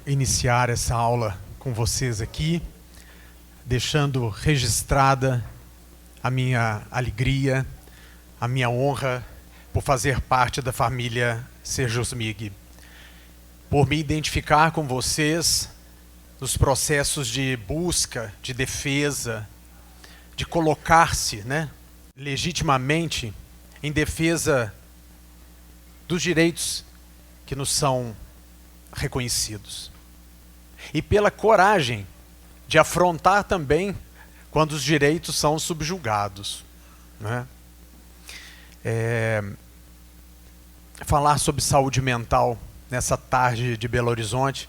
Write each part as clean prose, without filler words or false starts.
iniciar essa aula com vocês aqui, deixando registrada a minha alegria, a minha honra por fazer parte da família Sejusmig, por me identificar com vocês nos processos de busca, de defesa, de colocar-se, legitimamente em defesa dos direitos que nos são reconhecidos. E pela coragem de afrontar também quando os direitos são subjugados. Falar sobre saúde mental nessa tarde de Belo Horizonte.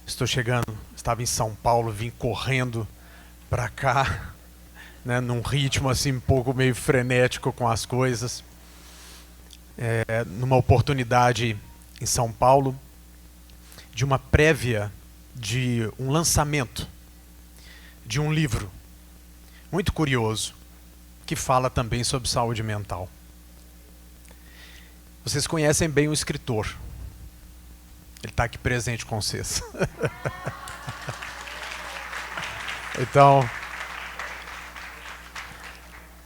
Estava em São Paulo, vim correndo para cá, num ritmo assim um pouco meio frenético com as coisas. Numa oportunidade em São Paulo, de uma prévia de um lançamento de um livro muito curioso, que fala também sobre saúde mental. Vocês conhecem bem o escritor. Ele está aqui presente com vocês. Então,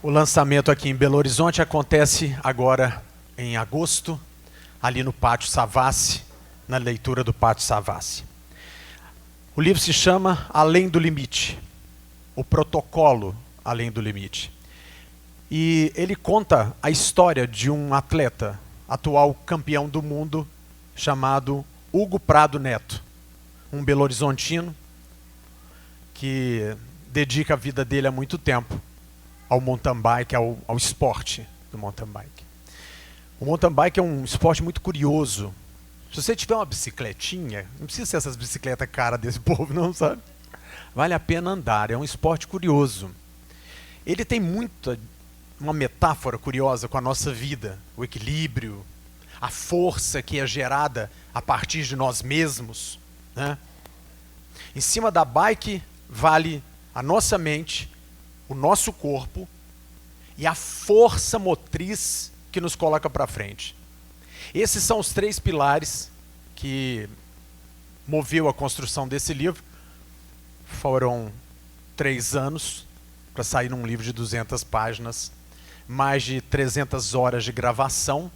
o lançamento aqui em Belo Horizonte acontece agora em agosto, ali no Pátio Savassi, na leitura do Pátio Savassi. O livro se chama Além do Limite, o protocolo Além do Limite. E ele conta a história de um atleta, atual campeão do mundo, chamado Hugo Prado Neto, um belo-horizontino que dedica a vida dele há muito tempo ao mountain bike, ao esporte do mountain bike. O mountain bike é um esporte muito curioso. Se você tiver uma bicicletinha, não precisa ser essas bicicletas cara desse povo, não, sabe? Vale a pena andar, é um esporte curioso. Ele tem uma metáfora curiosa com a nossa vida, o equilíbrio, a força que é gerada a partir de nós mesmos. Em cima da bike vale a nossa mente, o nosso corpo e a força motriz que nos coloca para frente. Esses são os 3 pilares que moveu a construção desse livro. Foram 3 anos para sair num livro de 200 páginas, mais de 300 horas de gravação.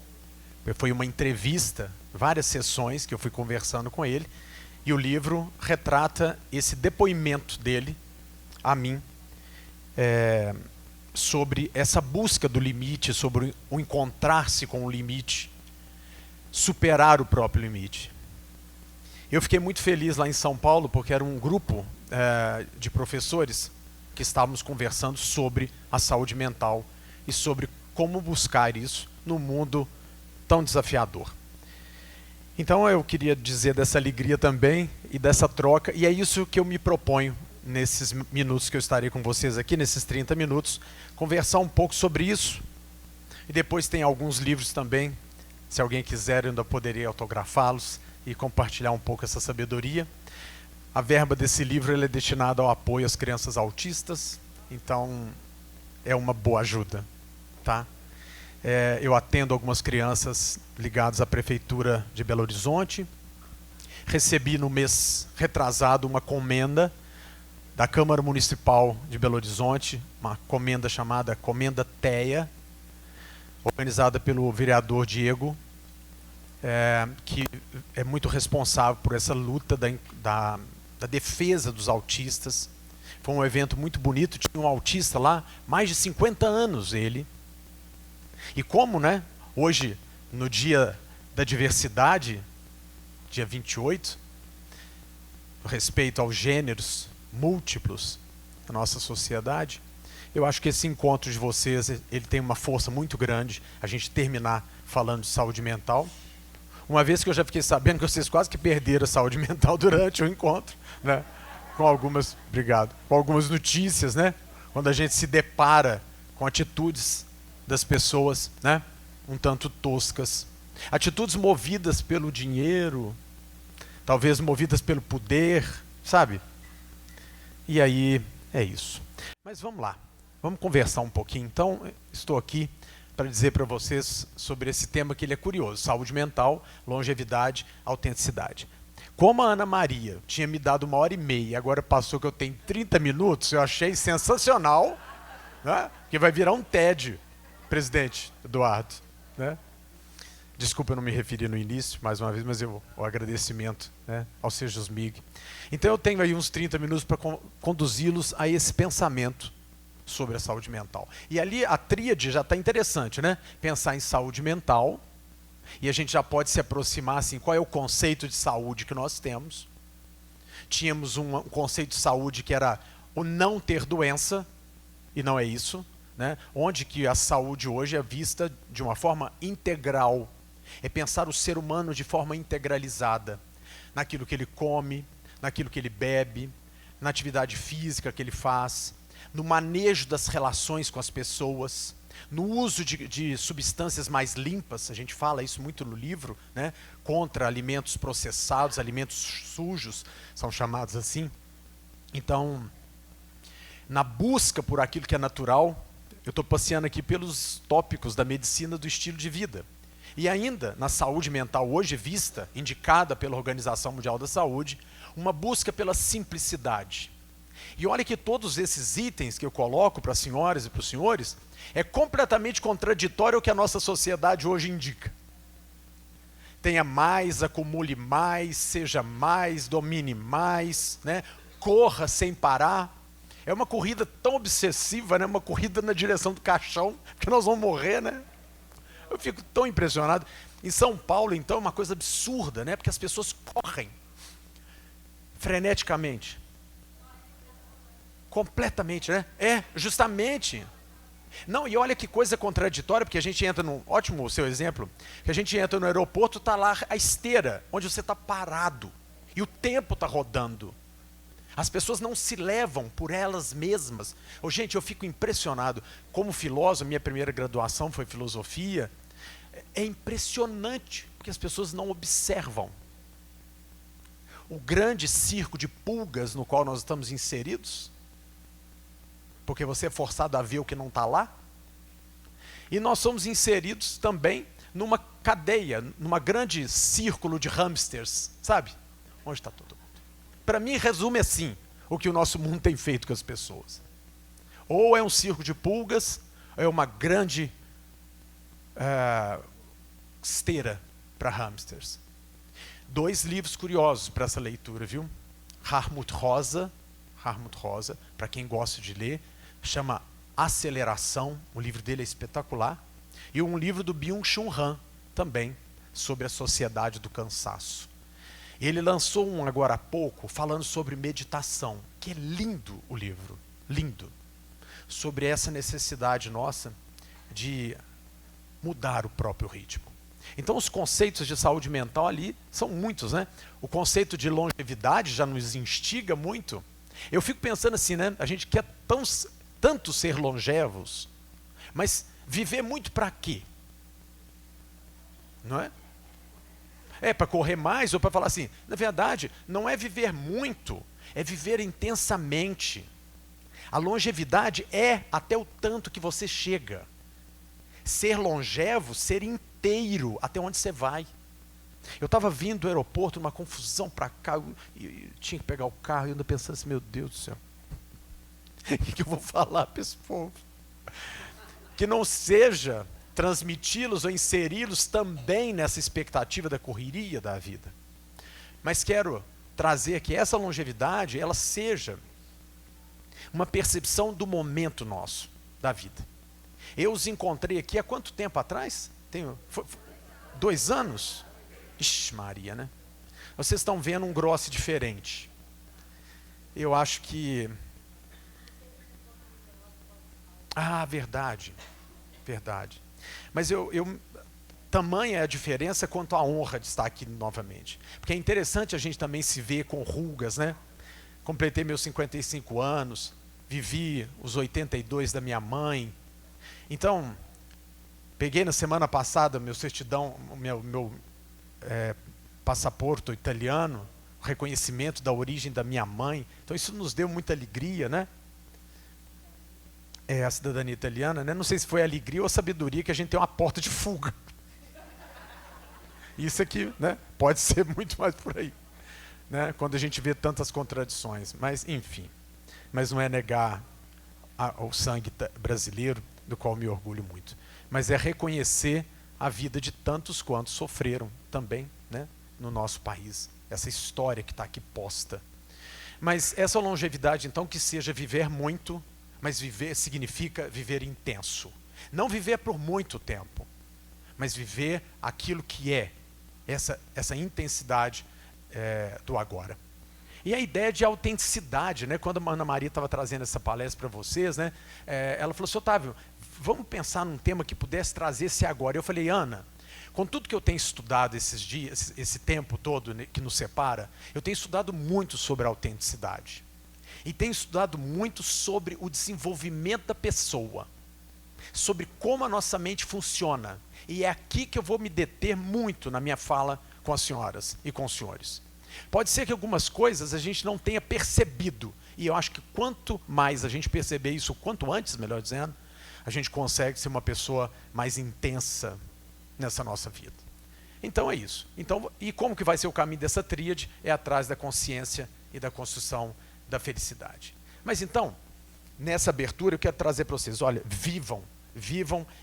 Foi uma entrevista, várias sessões que eu fui conversando com ele, e o livro retrata esse depoimento dele a mim, sobre essa busca do limite, sobre o encontrar-se com o limite, superar o próprio limite. Eu fiquei muito feliz lá em São Paulo, porque era um grupo de professores que estávamos conversando sobre a saúde mental e sobre como buscar isso no mundo tão desafiador. Então eu queria dizer dessa alegria também e dessa troca, e é isso que eu me proponho nesses minutos que eu estarei com vocês aqui, nesses 30 minutos, conversar um pouco sobre isso. E depois tem alguns livros também, se alguém quiser eu ainda poderia autografá-los e compartilhar um pouco essa sabedoria. A verba desse livro é destinada ao apoio às crianças autistas, então é uma boa ajuda, tá? Eu atendo algumas crianças ligadas à Prefeitura de Belo Horizonte. Recebi no mês retrasado uma comenda da Câmara Municipal de Belo Horizonte, uma comenda chamada Comenda TEA, organizada pelo vereador Diego, que é muito responsável por essa luta da defesa dos autistas. Foi um evento muito bonito, tinha um autista lá, mais de 50 anos ele. E como, hoje, no dia da diversidade, dia 28, respeito aos gêneros múltiplos da nossa sociedade, eu acho que esse encontro de vocês, ele tem uma força muito grande, a gente terminar falando de saúde mental. Uma vez que eu já fiquei sabendo que vocês quase que perderam a saúde mental durante o encontro, com algumas notícias, quando a gente se depara com atitudes das pessoas, um tanto toscas, atitudes movidas pelo dinheiro, talvez movidas pelo poder, sabe? E aí é isso. Mas vamos lá, vamos conversar um pouquinho. Então, estou aqui para dizer para vocês sobre esse tema que ele é curioso: saúde mental, longevidade, autenticidade. Como a Ana Maria tinha me dado 1h30 e agora passou que eu tenho 30 minutos, eu achei sensacional, né? Que vai virar um TED, presidente Eduardo, né? Desculpa eu não me referi no início, mais uma vez, mas o agradecimento, né, ao Sejus Mig. Então eu tenho aí uns 30 minutos para conduzi-los a esse pensamento sobre a saúde mental. E ali a tríade já está interessante, né? Pensar em saúde mental, e a gente já pode se aproximar assim, qual é o conceito de saúde que nós temos. Tínhamos um conceito de saúde que era o não ter doença, e não é isso, né? Onde que a saúde hoje é vista de uma forma integral. É pensar o ser humano de forma integralizada, naquilo que ele come, naquilo que ele bebe, na atividade física que ele faz, no manejo das relações com as pessoas, no uso de substâncias mais limpas, a gente fala isso muito no livro, né? Contra alimentos processados, alimentos sujos, são chamados assim. Então, na busca por aquilo que é natural, eu estou passeando aqui pelos tópicos da medicina do estilo de vida. E ainda, na saúde mental hoje vista, indicada pela Organização Mundial da Saúde, uma busca pela simplicidade. E olha que todos esses itens que eu coloco para as senhoras e para os senhores, é completamente contraditório ao que a nossa sociedade hoje indica. Tenha mais, acumule mais, seja mais, domine mais, né? Corra sem parar. É uma corrida tão obsessiva, né? Uma corrida na direção do caixão, que nós vamos morrer, né? Eu fico tão impressionado. Em São Paulo, então, é uma coisa absurda, né? Porque as pessoas correm freneticamente. Completamente, né? É, justamente. Não, e olha que coisa contraditória, porque a gente entra num... Ótimo o seu exemplo. Que a gente entra no aeroporto, está lá a esteira, onde você está parado. E o tempo está rodando. As pessoas não se levam por elas mesmas. Gente, eu fico impressionado. Como filósofo, minha primeira graduação foi filosofia. É impressionante, porque as pessoas não observam o grande circo de pulgas no qual nós estamos inseridos. Porque você é forçado a ver o que não está lá. E nós somos inseridos também numa cadeia, numa grande círculo de hamsters, sabe? Onde está todo mundo? Para mim, resume assim o que o nosso mundo tem feito com as pessoas. Ou é um circo de pulgas, ou é uma grande esteira para hamsters. 2 livros curiosos para essa leitura, viu? Hartmut Rosa, para quem gosta de ler, chama Aceleração, o livro dele é espetacular. E um livro do Byung-Chul Han, também, sobre a sociedade do cansaço. Ele lançou um agora há pouco, falando sobre meditação, que é lindo o livro, lindo. Sobre essa necessidade nossa de mudar o próprio ritmo. Então os conceitos de saúde mental ali são muitos, né? O conceito de longevidade já nos instiga muito. Eu fico pensando assim, né? A gente quer tanto ser longevos, mas viver muito para quê? Não é? É para correr mais ou para falar assim, na verdade, não é viver muito, é viver intensamente. A longevidade é até o tanto que você chega. Ser longevo, ser inteiro até onde você vai. Eu estava vindo do aeroporto, numa confusão para cá, e tinha que pegar o carro, e eu ainda pensando assim, meu Deus do céu, o que eu vou falar para esse povo? Que não seja transmiti-los ou inseri-los também nessa expectativa da correria da vida. Mas quero trazer que essa longevidade, ela seja uma percepção do momento nosso, da vida. Eu os encontrei aqui há quanto tempo atrás? Foi 2 anos? Ixi, Maria, né? Vocês estão vendo um grosso diferente. Eu acho que... Ah, verdade. Verdade. Mas tamanha é a diferença quanto à honra de estar aqui novamente. Porque é interessante a gente também se ver com rugas, né? Completei meus 55 anos, vivi os 82 da minha mãe. Então, peguei na semana passada meu certidão, meu passaporte italiano, o reconhecimento da origem da minha mãe. Então isso nos deu muita alegria, né? A cidadania italiana, né? Não sei se foi alegria ou sabedoria que a gente tem uma porta de fuga. Isso aqui, né? Pode ser muito mais por aí. né, quando a gente vê tantas contradições. Mas, enfim, mas não é negar o sangue brasileiro, do qual me orgulho muito, mas é reconhecer a vida de tantos quantos sofreram também, né, no nosso país, essa história que está aqui posta. Mas essa longevidade, então, que seja viver muito, mas viver significa viver intenso. Não viver por muito tempo, mas viver aquilo que é essa intensidade do agora. E a ideia de autenticidade, né? Quando a Ana Maria estava trazendo essa palestra para vocês, né? Ela falou assim, Otávio, vamos pensar num tema que pudesse trazer esse agora. Eu falei, Ana, com tudo que eu tenho estudado esses dias, esse tempo todo, né, que nos separa, eu tenho estudado muito sobre a autenticidade. E tenho estudado muito sobre o desenvolvimento da pessoa, sobre como a nossa mente funciona. E é aqui que eu vou me deter muito na minha fala com as senhoras e com os senhores. Pode ser que algumas coisas a gente não tenha percebido. E eu acho que quanto mais a gente perceber isso, quanto antes, melhor dizendo, a gente consegue ser uma pessoa mais intensa nessa nossa vida. Então é isso. Então, e como que vai ser o caminho dessa tríade? É atrás da consciência e da construção da felicidade. Mas então, nessa abertura eu quero trazer para vocês, olha, vivam,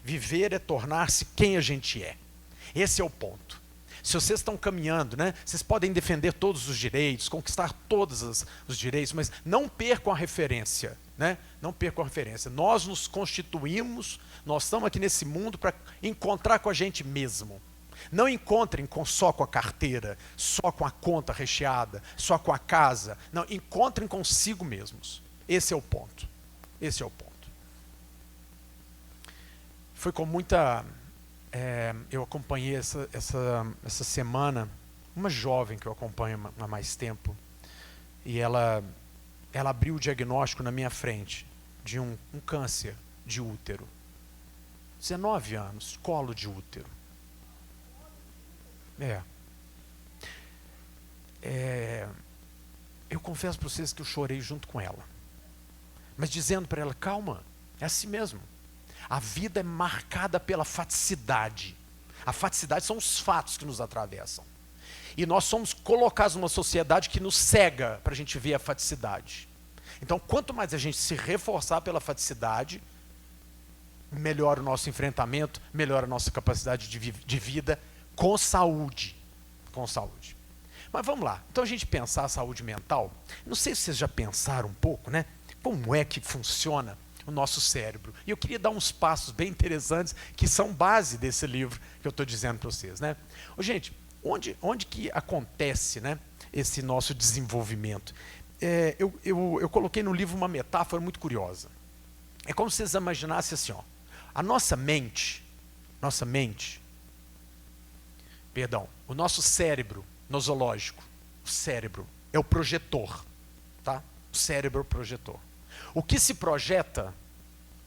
viver é tornar-se quem a gente é. Esse é o ponto. Se vocês estão caminhando, né, vocês podem defender todos os direitos, conquistar todos os direitos, mas não percam a referência. Né? Não percam a referência. Nós nos constituímos, nós estamos aqui nesse mundo para encontrar com a gente mesmo. Não encontrem só com a carteira, só com a conta recheada, só com a casa. Não, encontrem consigo mesmos. Esse é o ponto. Esse é o ponto. Foi com muita... eu acompanhei essa semana uma jovem que eu acompanho há mais tempo. E ela abriu o diagnóstico na minha frente de um câncer de útero. 19 anos, colo de útero. Eu confesso para vocês que eu chorei junto com ela. Mas dizendo para ela, calma, é assim mesmo. A vida é marcada pela faticidade. A faticidade são os fatos que nos atravessam. E nós somos colocados numa sociedade que nos cega para a gente ver a faticidade. Então, quanto mais a gente se reforçar pela faticidade, melhora o nosso enfrentamento, melhora a nossa capacidade de vida com saúde. Com saúde. Mas vamos lá. Então, a gente pensar a saúde mental, não sei se vocês já pensaram um pouco, né? Como é que funciona o nosso cérebro. E eu queria dar uns passos bem interessantes que são base desse livro que eu estou dizendo para vocês. Né? Gente, onde que acontece, né, esse nosso desenvolvimento? Eu coloquei no livro uma metáfora muito curiosa. É como se vocês imaginassem assim, ó, a nossa mente, o nosso cérebro nosológico, o cérebro é o projetor, tá? O cérebro é o projetor. O que se projeta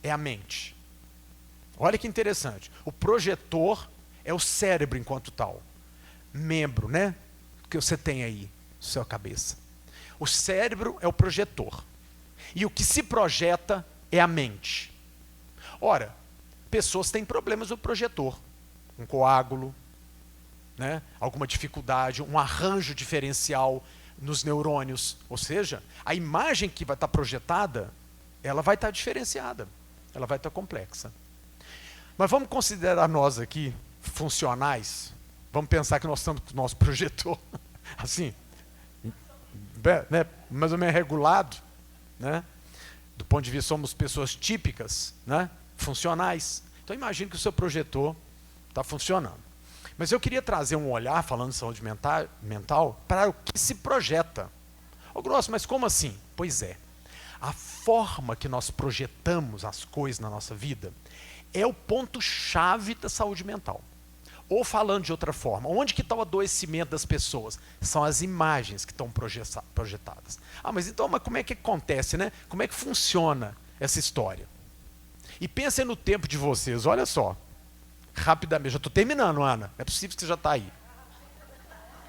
é a mente. Olha que interessante. O projetor é o cérebro enquanto tal. Membro, né? Que você tem aí, sua cabeça. O cérebro é o projetor. E o que se projeta é a mente. Ora, pessoas têm problemas no projetor. Um coágulo, né? Alguma dificuldade, um arranjo diferencial nos neurônios. Ou seja, a imagem que vai estar projetada, ela vai estar diferenciada. Ela vai estar complexa. Mas vamos considerar nós aqui funcionais. Vamos pensar que nós estamos com o nosso projetor assim, né, mais ou menos regulado, né? Do ponto de vista, somos pessoas típicas, né? Funcionais. Então imagine que o seu projetor está funcionando. Mas eu queria trazer um olhar, falando de saúde mental, para o que se projeta. Ô Grosso, mas como assim? Pois é. A forma que nós projetamos as coisas na nossa vida é o ponto-chave da saúde mental. Ou falando de outra forma, onde que está o adoecimento das pessoas? São as imagens que estão projetadas. Mas então, como é que acontece, né? Como é que funciona essa história? E pensem no tempo de vocês, olha só. Rapidamente, já estou terminando, Ana. É possível que você já está aí.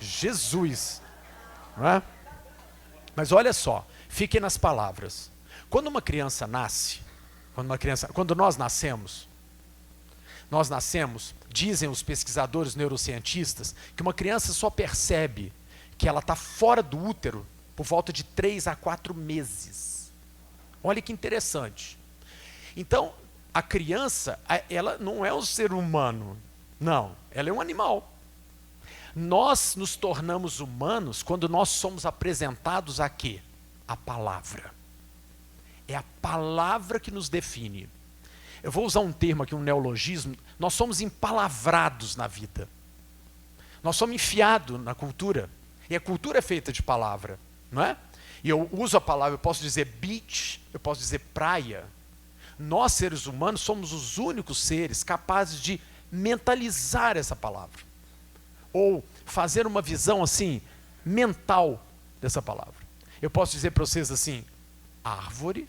Jesus! Não é? Mas olha só, fiquem nas palavras. Quando uma criança nasce, quando nós nascemos, dizem os pesquisadores neurocientistas, que uma criança só percebe que ela está fora do útero por volta de 3 a 4 meses. Olha que interessante. Então, a criança, ela não é um ser humano. Não, ela é um animal. Nós nos tornamos humanos quando nós somos apresentados a quê? A palavra. É a palavra que nos define. Eu vou usar um termo aqui, um neologismo. Nós somos empalavrados na vida. Nós somos enfiados na cultura. E a cultura é feita de palavra, não é? E eu uso a palavra, eu posso dizer beach, eu posso dizer praia. Nós, seres humanos, somos os únicos seres capazes de mentalizar essa palavra. Ou fazer uma visão assim, mental dessa palavra. Eu posso dizer para vocês assim, árvore,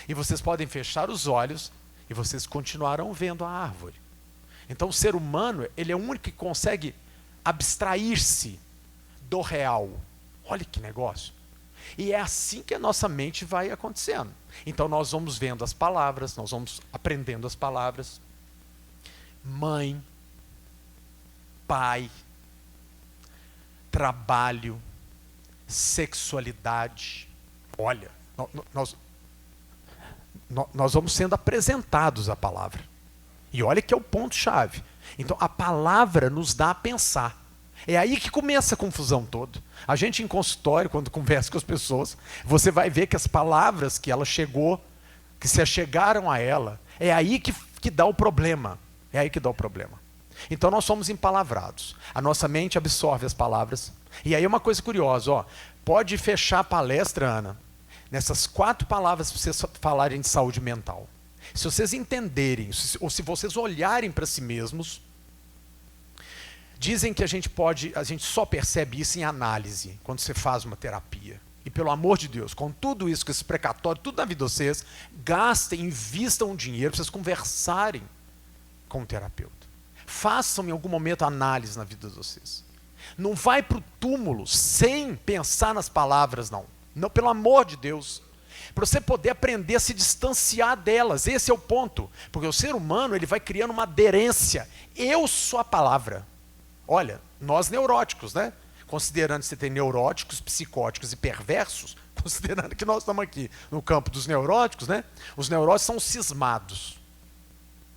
e vocês podem fechar os olhos e vocês continuarão vendo a árvore. Então o ser humano, ele é o único que consegue abstrair-se do real. Olha que negócio. E é assim que a nossa mente vai acontecendo. Então nós vamos vendo as palavras, nós vamos aprendendo as palavras. Mãe, pai, trabalho, sexualidade. Olha, nós vamos sendo apresentados à palavra. E olha que é o ponto-chave. Então a palavra nos dá a pensar. É aí que começa a confusão toda. A gente em consultório, quando conversa com as pessoas, você vai ver que as palavras que ela chegou, que se achegaram a ela, é aí que dá o problema. É aí que dá o problema. Então nós somos empalavrados. A nossa mente absorve as palavras. E aí uma coisa curiosa, ó, pode fechar a palestra, Ana, nessas 4 palavras para vocês falarem de saúde mental. Se vocês entenderem, ou se vocês olharem para si mesmos, dizem que a gente só percebe isso em análise, quando você faz uma terapia. E pelo amor de Deus, com tudo isso, com esse precatório, tudo na vida de vocês, gastem, invistam dinheiro para vocês conversarem com o terapeuta. Façam em algum momento análise na vida de vocês. Não vai para o túmulo sem pensar nas palavras, não. Não, pelo amor de Deus. Para você poder aprender a se distanciar delas. Esse é o ponto. Porque o ser humano, ele vai criando uma aderência. Eu sou a palavra. Olha, nós neuróticos, né? Considerando que você tem neuróticos, psicóticos e perversos, considerando que nós estamos aqui no campo dos neuróticos, né? Os neuróticos são cismados.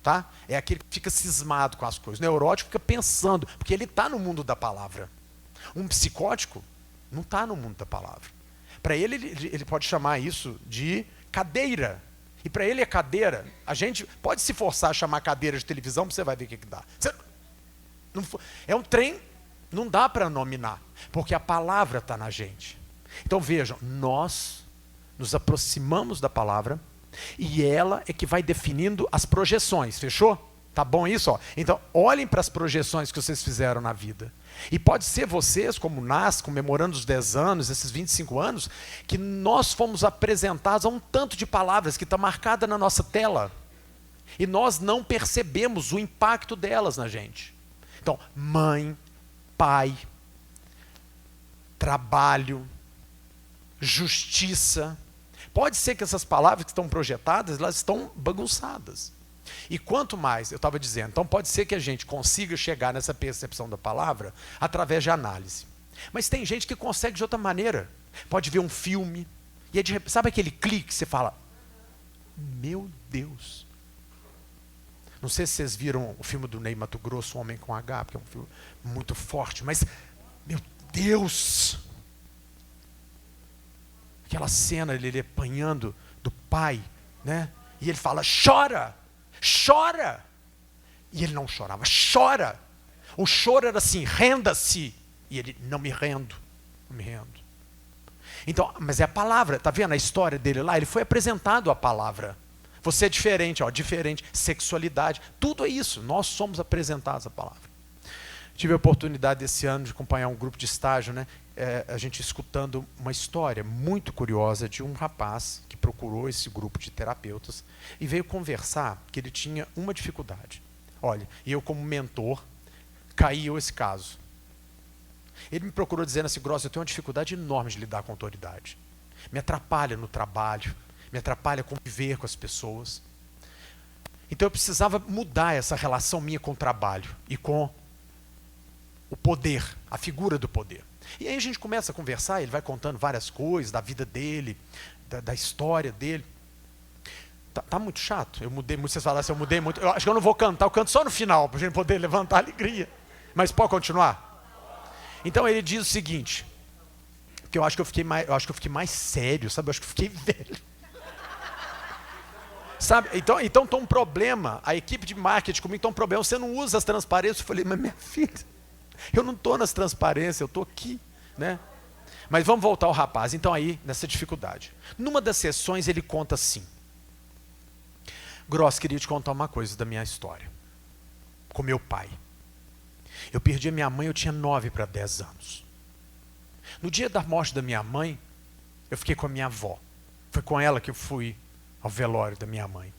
Tá? É aquele que fica cismado com as coisas. O neurótico fica pensando, porque ele está no mundo da palavra. Um psicótico não está no mundo da palavra. Para ele pode chamar isso de cadeira. E para ele é cadeira. A gente pode se forçar a chamar cadeira de televisão, você vai ver o que dá. É um trem, não dá para nominar, porque a palavra está na gente. Então vejam, nós nos aproximamos da palavra e ela é que vai definindo as projeções, fechou? Tá bom isso? Ó? Então olhem para as projeções que vocês fizeram na vida. E pode ser vocês, como NAS, comemorando os 10 anos, esses 25 anos, que nós fomos apresentados a um tanto de palavras que está marcada na nossa tela. E nós não percebemos o impacto delas na gente. Então, mãe, pai, trabalho, justiça. Pode ser que essas palavras que estão projetadas, elas estão bagunçadas. E quanto mais, eu estava dizendo, então pode ser que a gente consiga chegar nessa percepção da palavra através de análise. Mas tem gente que consegue de outra maneira. Pode ver um filme, e aí sabe aquele clique que você fala, meu Deus. Não sei se vocês viram o filme do Ney Matogrosso, O Homem com H, porque é um filme muito forte, mas, meu Deus! Aquela cena, ele apanhando do pai, né? E ele fala, chora! Chora! E ele não chorava, chora! O choro era assim, renda-se! E ele, não me rendo, não me rendo. Então, mas é a palavra, tá vendo a história dele lá? Ele foi apresentado a palavra. Você é diferente, ó, diferente, sexualidade, tudo é isso, nós somos apresentados à palavra. Tive a oportunidade esse ano de acompanhar um grupo de estágio, né? A gente escutando uma história muito curiosa de um rapaz que procurou esse grupo de terapeutas e veio conversar que ele tinha uma dificuldade. Olha, e eu como mentor, caiu esse caso. Ele me procurou dizendo assim, Gross, eu tenho uma dificuldade enorme de lidar com autoridade. Me atrapalha no trabalho, me atrapalha conviver com as pessoas. Então eu precisava mudar essa relação minha com o trabalho e com o poder, a figura do poder. E aí a gente começa a conversar, ele vai contando várias coisas da vida dele, da história dele. Tá muito chato, eu mudei muito, vocês falaram assim, eu mudei muito. Eu acho que eu não vou cantar, eu canto só no final, para a gente poder levantar a alegria. Mas pode continuar? Então ele diz o seguinte, que eu acho que eu fiquei mais sério, sabe? Eu acho que eu fiquei velho. Sabe? Então tem um problema, a equipe de marketing comigo tem um problema, você não usa as transparências. Eu falei, mas minha filha, eu não estou nas transparências, eu estou aqui, né? Mas vamos voltar ao rapaz. Então aí, nessa dificuldade. Numa das sessões ele conta assim, Gross, queria te contar uma coisa da minha história, com meu pai. Eu perdi a minha mãe, eu tinha 9 para 10 anos. No dia da morte da minha mãe, eu fiquei com a minha avó. Foi com ela que eu fui ao velório da minha mãe.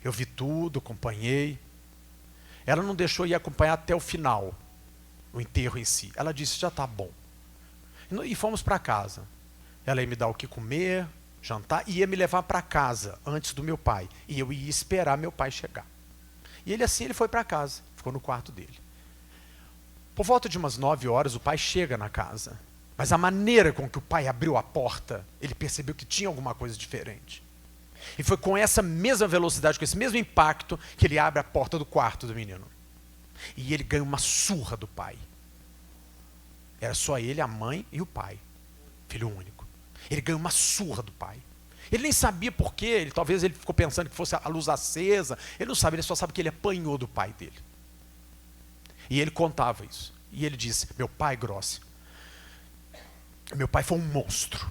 Eu vi tudo, acompanhei. Ela não deixou ir acompanhar até o final, o enterro em si. Ela disse, já está bom. E fomos para casa. Ela ia me dar o que comer, jantar, e ia me levar para casa antes do meu pai. E eu ia esperar meu pai chegar. E ele foi para casa, ficou no quarto dele. Por volta de umas 9 horas, o pai chega na casa. Mas a maneira com que o pai abriu a porta, ele percebeu que tinha alguma coisa diferente. E foi com essa mesma velocidade, com esse mesmo impacto, que ele abre a porta do quarto do menino. E ele ganha uma surra do pai. Era só ele, a mãe e o pai. Filho único. Ele ganha uma surra do pai. Ele nem sabia por quê, talvez ele ficou pensando que fosse a luz acesa. Ele não sabe, ele só sabe que ele apanhou do pai dele. E ele contava isso. E ele disse, meu pai, Gross, meu pai foi um monstro.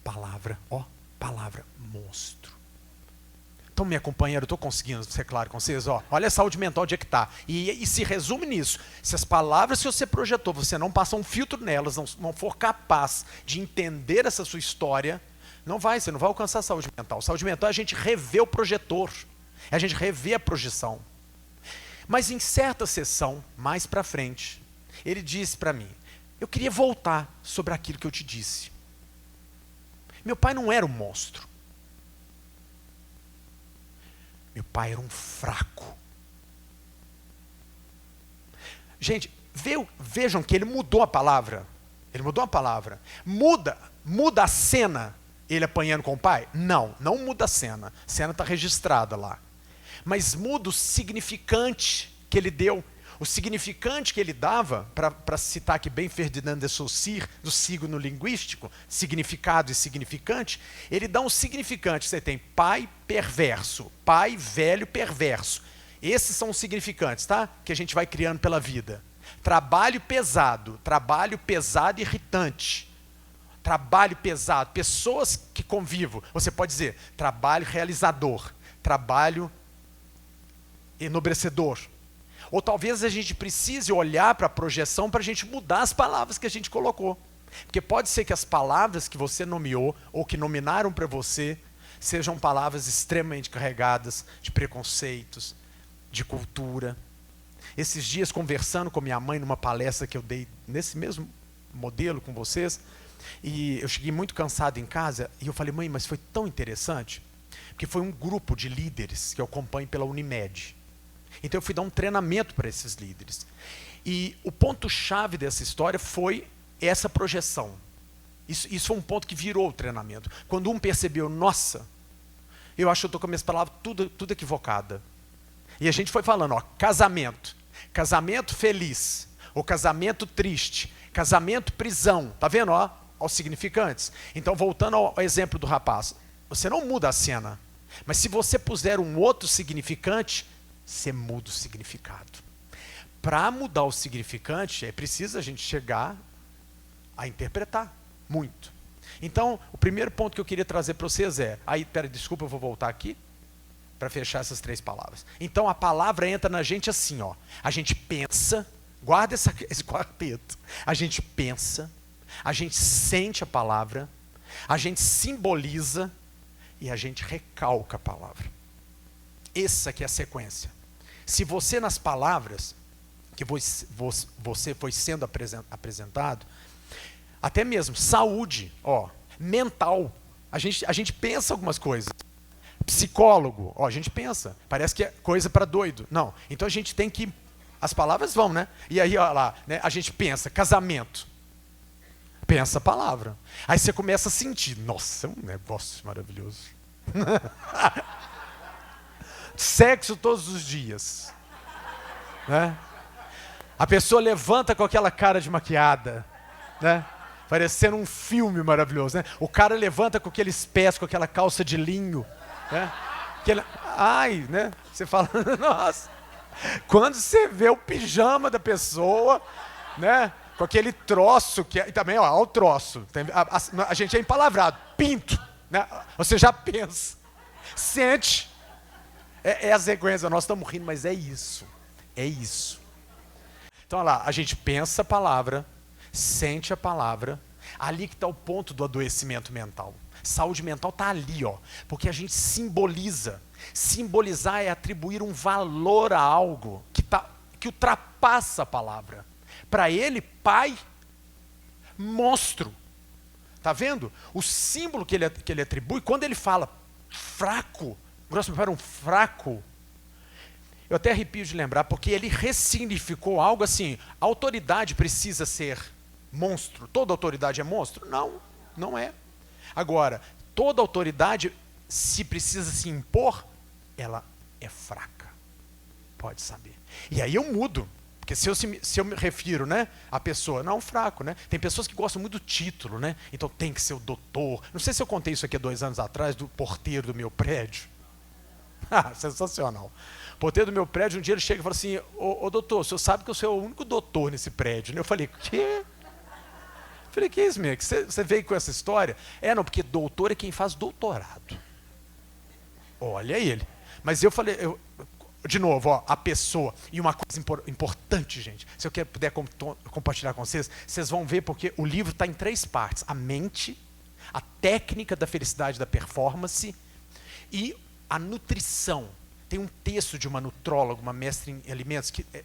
Palavra, monstro. Então, minha companheira, eu estou conseguindo ser claro com vocês, olha a saúde mental onde é que está. E se resume nisso. Se as palavras que você projetou, você não passa um filtro nelas, não for capaz de entender essa sua história, você não vai alcançar a saúde mental. Saúde mental é a gente rever o projetor, é a gente rever a projeção. Mas em certa sessão, mais para frente, ele disse para mim, eu queria voltar sobre aquilo que eu te disse. Meu pai não era um monstro. Meu pai era um fraco. Gente, vejam que ele mudou a palavra. Ele mudou a palavra. Muda a cena, ele apanhando com o pai? Não muda a cena. A cena está registrada lá. Mas muda o significante que ele deu. O significante que ele dava, para citar aqui bem Ferdinand de Saussure, do signo linguístico, significado e significante, ele dá um significante. Você tem pai perverso, pai velho perverso. Esses são os significantes, tá? Que a gente vai criando pela vida. Trabalho pesado e irritante. Trabalho pesado, pessoas que convivo. Você pode dizer, trabalho realizador, trabalho enobrecedor. Ou talvez a gente precise olhar para a projeção para a gente mudar as palavras que a gente colocou. Porque pode ser que as palavras que você nomeou ou que nominaram para você sejam palavras extremamente carregadas de preconceitos, de cultura. Esses dias, conversando com minha mãe numa palestra que eu dei nesse mesmo modelo com vocês, e eu cheguei muito cansado em casa e eu falei, mãe, mas foi tão interessante, porque foi um grupo de líderes que eu acompanho pela Unimed. Então eu fui dar um treinamento para esses líderes. E o ponto-chave dessa história foi essa projeção. Isso foi um ponto que virou o treinamento. Quando um percebeu, nossa, eu acho que eu estou com as minhas palavras tudo equivocada. E a gente foi falando, casamento feliz, ou casamento triste, casamento prisão. Tá vendo, os significantes? Então, voltando ao exemplo do rapaz, você não muda a cena, mas se você puser um outro significante, você muda o significado. Para mudar o significante, é preciso a gente chegar a interpretar muito. Então, o primeiro ponto que eu queria trazer para vocês desculpa, eu vou voltar aqui, para fechar essas 3 palavras. Então, a palavra entra na gente assim, a gente pensa, guarda esse quarteto, a gente pensa, a gente sente a palavra, a gente simboliza e a gente recalca a palavra. Essa aqui é a sequência. Se você nas palavras que você foi sendo apresentado, até mesmo saúde, mental, a gente pensa algumas coisas. Psicólogo, a gente pensa, parece que é coisa para doido. Não, então a gente tem que As palavras vão, né? E aí, olha lá, né? A gente pensa, casamento. Pensa a palavra. Aí você começa a sentir, nossa, é um negócio maravilhoso. Sexo todos os dias. Né? A pessoa levanta com aquela cara de maquiada, né? Parecendo um filme maravilhoso, né? O cara levanta com aqueles pés, com aquela calça de linho, né? Ai, né? Você fala, nossa. Quando você vê o pijama da pessoa, né? Com aquele troço, que e também, ó, o troço. A gente é empalavrado, pinto, né? Você já pensa, sente. É as vergonhas, nós estamos rindo, mas é isso. É isso. Então, olha lá, a gente pensa a palavra, sente a palavra, ali que está o ponto do adoecimento mental. Saúde mental está ali, ó, porque a gente simboliza. Simbolizar é atribuir um valor a algo que ultrapassa a palavra. Para ele, pai, monstro. Tá vendo? O símbolo que ele atribui, quando ele fala fraco, grosso para um fraco, eu até arrepio de lembrar, porque ele ressignificou algo assim, a autoridade precisa ser monstro, toda autoridade é monstro? Não, não é. Agora, toda autoridade, se precisa se impor, ela é fraca, pode saber. E aí eu mudo, porque se eu me refiro, né, à pessoa, não fraco, né? Tem pessoas que gostam muito do título, né? Então tem que ser o doutor. Não sei se eu contei isso aqui há 2 anos atrás, do porteiro do meu prédio. Sensacional. O porteiro do meu prédio, um dia ele chega e fala assim, ô doutor, o senhor sabe que eu sou o único doutor nesse prédio, né? Eu falei, quê? Eu falei, que é isso, Mick? Você veio com essa história? Não, porque doutor é quem faz doutorado. Olha ele. Mas eu falei, de novo, ó, a pessoa. E uma coisa importante, gente, se eu puder compartilhar com vocês, vocês vão ver porque o livro está em 3 partes. A mente, a técnica da felicidade da performance e a nutrição. Tem um texto de uma nutróloga, uma mestre em alimentos, que é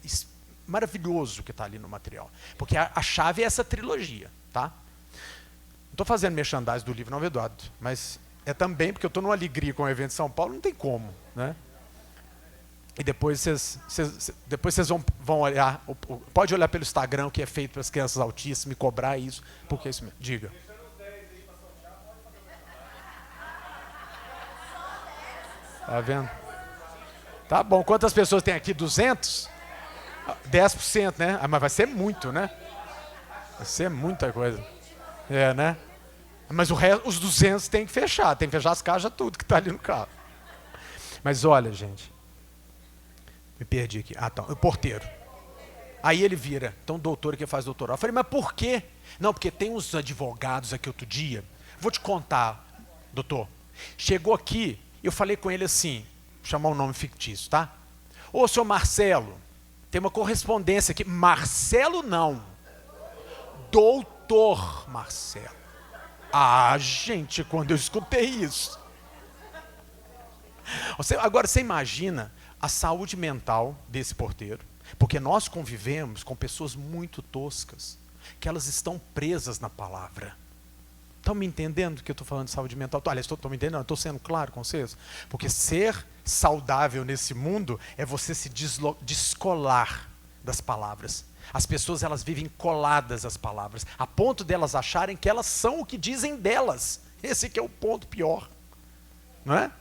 maravilhoso que está ali no material. Porque a chave é essa trilogia, tá? Não estou fazendo merchandising do livro, não, Eduardo, mas é também porque eu estou numa alegria com o evento de São Paulo, não tem como, né? E depois vocês vão olhar, pode olhar pelo Instagram, que é feito para as crianças autistas, me cobrar isso, porque é isso mesmo. Diga. Tá vendo? Tá bom, quantas pessoas tem aqui? 200? 10%, né? Mas vai ser muito, né? Vai ser muita coisa. Né? Mas os 200 tem que fechar as caixas, tudo que está ali no carro. Mas olha, gente, me perdi aqui. Tá, o porteiro. Aí ele vira, então o doutor que faz doutorado. Eu falei, mas por quê? Não, porque tem uns advogados aqui outro dia. Vou te contar, doutor. Chegou aqui, eu falei com ele assim, vou chamar um nome fictício, tá? Ô, senhor Marcelo, tem uma correspondência aqui. Marcelo não. Doutor Marcelo. Gente, quando eu escutei isso. Agora, você imagina a saúde mental desse porteiro, porque nós convivemos com pessoas muito toscas, que elas estão presas na palavra. Estão me entendendo que eu estou falando de saúde mental? Aliás, estão me entendendo? Estou sendo claro com vocês? Porque ser saudável nesse mundo é você se descolar das palavras. As pessoas, elas vivem coladas às palavras, a ponto delas acharem que elas são o que dizem delas. Esse que é o ponto pior. Não é?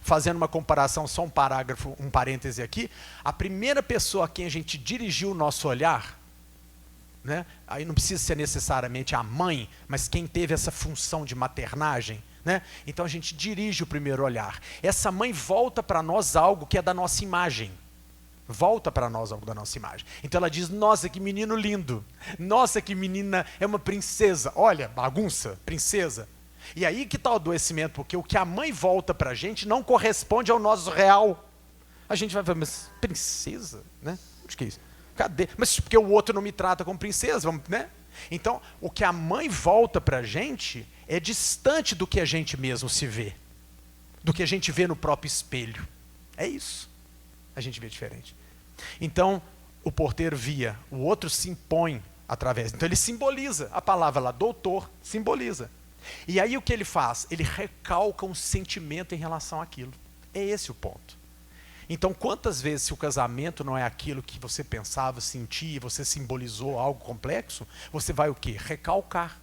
Fazendo uma comparação, só um parágrafo, um parêntese aqui, a primeira pessoa a quem a gente dirigiu o nosso olhar, né? Aí não precisa ser necessariamente a mãe, mas quem teve essa função de maternagem, né? Então a gente dirige o primeiro olhar. Essa mãe volta para nós algo que é da nossa imagem. Volta para nós algo da nossa imagem. Então ela diz, nossa, que menino lindo. Nossa, que menina, é uma princesa. Olha, bagunça, princesa. E aí que está o adoecimento, porque o que a mãe volta para a gente não corresponde ao nosso real. A gente vai falar, mas princesa? Né? Onde que é isso? Cadê? Mas porque o outro não me trata como princesa, vamos, né? Então, o que a mãe volta para a gente é distante do que a gente mesmo se vê. Do que a gente vê no próprio espelho. É isso. A gente vê diferente. Então, o porteiro via, o outro se impõe através. Então, ele simboliza. A palavra lá, doutor, simboliza. E aí o que ele faz? Ele recalca um sentimento em relação àquilo. É esse o ponto. Então, quantas vezes, se o casamento não é aquilo que você pensava, sentia, você simbolizou algo complexo, você vai o quê? Recalcar.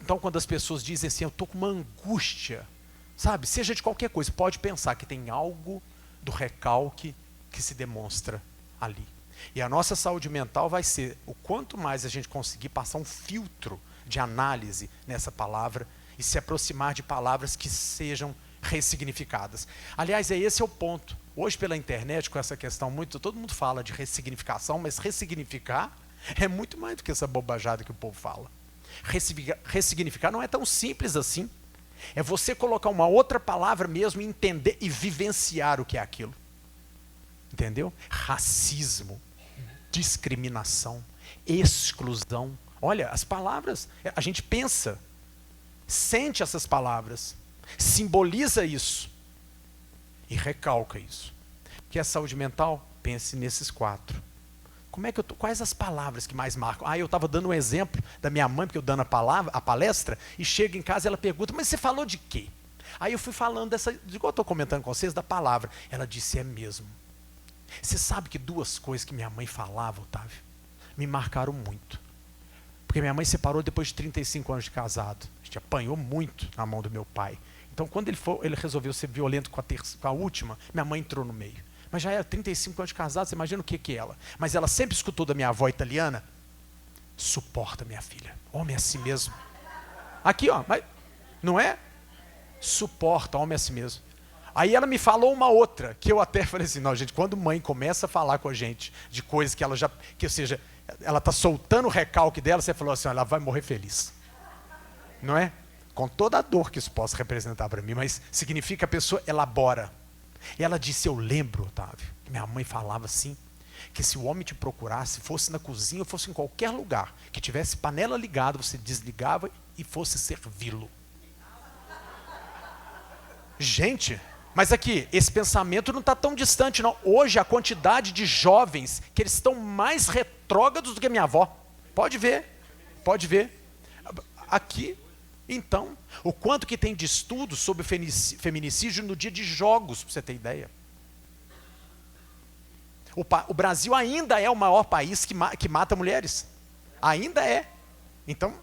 Então, quando as pessoas dizem assim, eu estou com uma angústia, sabe? Seja de qualquer coisa, pode pensar que tem algo do recalque que se demonstra ali. E a nossa saúde mental vai ser o quanto mais a gente conseguir passar um filtro de análise nessa palavra e se aproximar de palavras que sejam ressignificadas. Aliás, esse é o ponto. Hoje pela internet, com essa questão todo mundo fala de ressignificação, mas ressignificar é muito mais do que essa bobajada que o povo fala. Ressignificar não é tão simples assim. É você colocar uma outra palavra mesmo e entender e vivenciar o que é aquilo. Entendeu? Racismo, discriminação, exclusão. Olha, as palavras, a gente pensa, sente essas palavras, simboliza isso e recalca isso. Quer saúde mental? Pense nesses 4. Quais as palavras que mais marcam? Eu estava dando um exemplo da minha mãe, porque eu dando a palestra, e chega em casa e ela pergunta, mas você falou de quê? Aí eu fui falando igual eu estou comentando com vocês, da palavra. Ela disse, é mesmo. Você sabe que 2 coisas que minha mãe falava, Otávio, me marcaram muito. Porque minha mãe separou depois de 35 anos de casado. A gente apanhou muito na mão do meu pai. Então, quando ele resolveu ser violento com a última, minha mãe entrou no meio. Mas já era 35 anos de casado, você imagina o que é ela. Mas ela sempre escutou da minha avó italiana, suporta minha filha, homem é assim mesmo. Aqui, ó, mas não é? Suporta, homem é assim mesmo. Aí ela me falou uma outra, que eu até falei assim, não, gente, quando mãe começa a falar com a gente de coisas que ela ou seja, ela está soltando o recalque dela, você falou assim, ela vai morrer feliz. Não é? Com toda a dor que isso possa representar para mim, mas significa que a pessoa elabora. E ela disse, eu lembro, Otávio, minha mãe falava assim, que se o homem te procurasse, fosse na cozinha ou fosse em qualquer lugar, que tivesse panela ligada, você desligava e fosse servi-lo. Gente, mas aqui, esse pensamento não está tão distante não. Hoje a quantidade de jovens que eles estão mais retrógrados do que minha avó. Pode ver. Aqui, então, o quanto que tem de estudo sobre feminicídio no dia de jogos, para você ter ideia. O Brasil ainda é o maior país que mata mulheres. Ainda é. Então,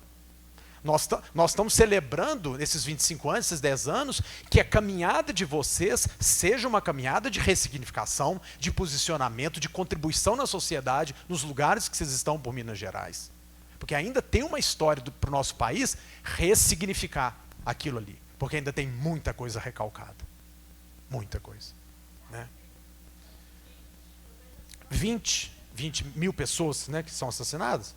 nós estamos celebrando, nesses 25 anos, esses 10 anos, que a caminhada de vocês seja uma caminhada de ressignificação, de posicionamento, de contribuição na sociedade, nos lugares que vocês estão por Minas Gerais. Porque ainda tem uma história para o nosso país ressignificar aquilo ali. Porque ainda tem muita coisa recalcada. Muita coisa. Né? 20 mil pessoas, né, que são assassinadas?